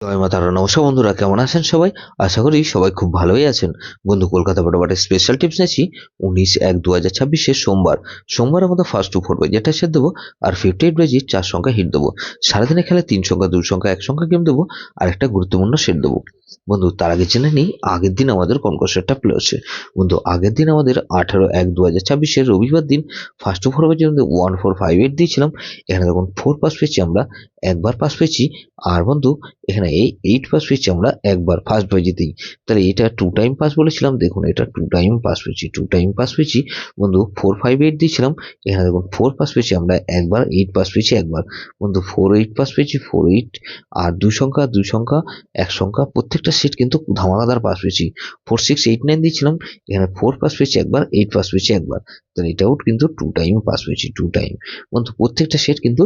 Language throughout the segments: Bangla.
জয় মা তারা। নমস্কার বন্ধুরা, কেমন আছেন সবাই? আশা করি সবাই খুব ভালোই আছেন। বন্ধু, কলকাতা ফটোফাটের স্পেশাল টিপস নিয়েছি 19/1/2026 সোমবার আমাদের ফার্স্ট টু ফোরবে যেটা সেট দেবো, আর 58 বেজি 4 সংখ্যা হিট দেবো। সারাদিনে খেলে 3 সংখ্যা 2 সংখ্যা 1 সংখ্যা গেম দেবো, আর একটা গুরুত্বপূর্ণ সেট দেবো। বন্ধু, তার আগে জেনে নিই আগের দিন আমাদের কোন কোন সেটটা প্লে হচ্ছে। বন্ধু, আগের দিন আমাদের 18/1/2026 রবিবার দিন ফার্স্ট টু ফোরবে যে 1458 দিয়েছিলাম। এখানে দেখুন 4 পাস পেয়েছি আমরা, একবার পাস পেয়েছি। আর বন্ধু, এখানে এই 8 পাস পেয়েছি আমরা একবার ফার্স্ট বাজিতেই। তাহলে এটা 2 টাইম পাস বলেছিলাম, দেখুন এটা 2 টাইম পাস পেয়েছি, 2 টাইম পাস পেয়েছি। বন্ধু, 458 দিয়েছিলাম, এখানে দেখুন 4 পাস পেয়েছি আমরা একবার, 8 পাস পেয়েছি একবার। বন্ধু, 48 পাস পেয়েছি, 48। আর 2 সংখ্যা 2 সংখ্যা 1 সংখ্যা প্রত্যেকটা সেট কিন্তু ধামাকাদার পাস পেয়েছি। 4689 দিয়েছিলাম, এখানে 4 পাস পেয়েছি একবার, 8 পাস পেয়েছি একবার। তাহলে এটাও কিন্তু 2 টাইম পাস পেয়েছি, 2 টাইম। বন্ধু, প্রত্যেকটা সেট কিন্তু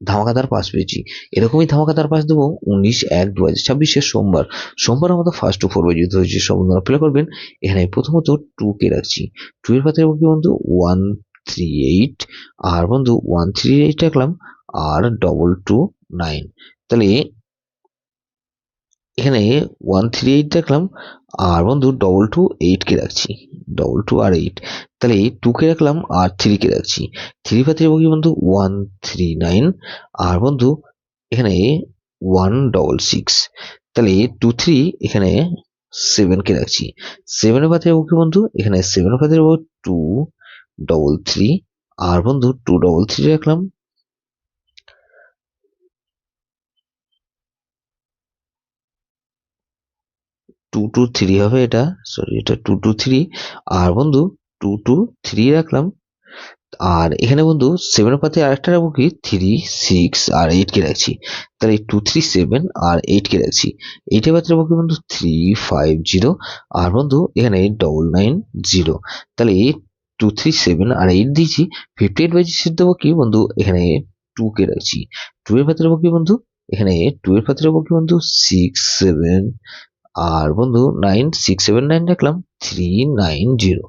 ধামাকাদার পাস পেয়েছি। এরকমই ধামাকাদার পাস দেবো 19/1/2026 সোমবার। সোমবার আমাদের ফার্স্ট টু ফোরবে যুদ্ধ হয়েছে, সব বন্ধুরা প্লে করবেন। এখানে প্রথমত 2 কে রাখছি, 2 এর পাতে রাখবো বন্ধু 138। আর বন্ধু 138 রাখলাম, আর 229। তাহলে এখানে 138 রাখলাম, আর বন্ধু 228 কে রাখছি, 22 আর 8। তাহলে 2 কে রাখলাম আর 3 কে রাখছি। 3 পাতে যাবো কি বন্ধু 139। আর বন্ধু এখানে 166। তাহলে 23 এখানে 7 কে রাখছি। 7 এর পাতে যাবো কি বন্ধু, এখানে 7 এর পাতে যাবো 233। আর বন্ধু 233 রাখলাম, 223 হবে এটা, সরি এটা 223। আর বন্ধু 223 রাখলাম। আর এখানে বন্ধু 7 এর পাতে আরেকটা রাখবো কি 3 6 আর 8 কে রাখছি। তাহলে 237 আর 8 কে রাখছি। 8 এর পাতে রাখবো কি বন্ধু 350। আর বন্ধু এখানে 990। তাহলে 237 আর 8 দিয়েছি। 58 বাই সেট দেবো কি বন্ধু, এখানে 2 কে রাখছি। 2 এর পাতে রাখবো কি বন্ধু, এখানে 2 এর পাতে রাখবো কি বন্ধু 67। আর বন্ধু 9679 রাখলাম, 390।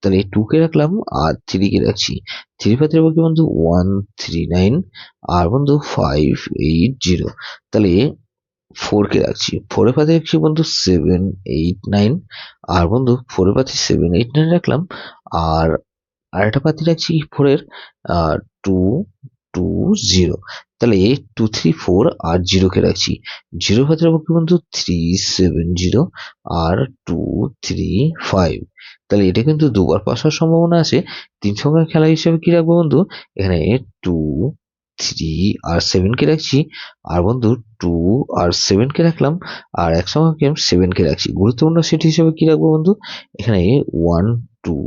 তাহলে 2 কে রাখলাম আর 3 কে রাখছি। 3 পাতে রাখবো কি বন্ধু 139। আর বন্ধু 580। তাহলে 4 কে রাখছি, 4 এর পাতে রাখছি বন্ধু 789। আর বন্ধু 4 এর পাতে 789 রাখলাম। আর আরেকটা পাতি রাখছি 4 এর 220। তাহলে 234 আর 0 কে রাখছি। 0 পাতে রাখবো কি বন্ধু 370 আর 235। তাহলে এটা কিন্তু দুবার পাস হওয়ার সম্ভাবনা আছে। 3 সংখ্যার খেলা হিসেবে কি রাখবো বন্ধু, এখানে 2 3 আর 7 কে রাখছি। আর বন্ধু 2 আর 7 কে রাখলাম, আর এক সংখ্যা গেম 7 কে রাখছি। গুরুত্বপূর্ণ সেট হিসেবে কি রাখবো বন্ধু, এখানে 1 2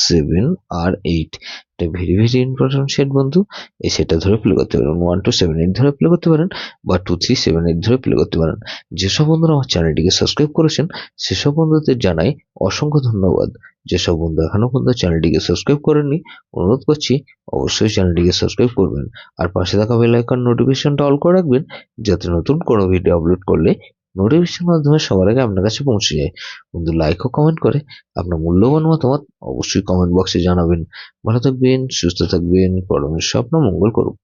7 আর 8। এটা ভেরি ভেরি ইম্পর্টেন্ট সেট বন্ধু। এই সেটটা ধরে প্লে করতে পারেন, 1 2 7 8 ধরে প্লে করতে পারেন, বা 2 3 7 8 ধরে প্লে করতে পারেন। যেসব বন্ধুরা আমার চ্যানেলটিকে সাবস্ক্রাইব করেছেন সেসব বন্ধুদের জানাই অসংখ্য ধন্যবাদ। যেসব বন্ধু এখনো পর্যন্ত চ্যানেলটিকে সাবস্ক্রাইব করেননি, অনুরোধ করছি অবশ্যই চ্যানেলটিকে সাবস্ক্রাইব করবেন। আর পাশে থাকা বেল আইকন নোটিফিকেশনটা অল করে রাখবেন, যাতে নতুন কোনো ভিডিও আপলোড করলে নোটিফিকেশন মাধ্যমে সবার আগে আপনার কাছে পৌঁছে যায়। বন্ধু, লাইক ও কমেন্ট করে আপনার মূল্যবান মতামত অবশ্যই কমেন্ট বক্সে জানাবেন। ভালো থাকবেন, সুস্থ থাকবেন, পরমেশ্বর আপনার মঙ্গল করুন।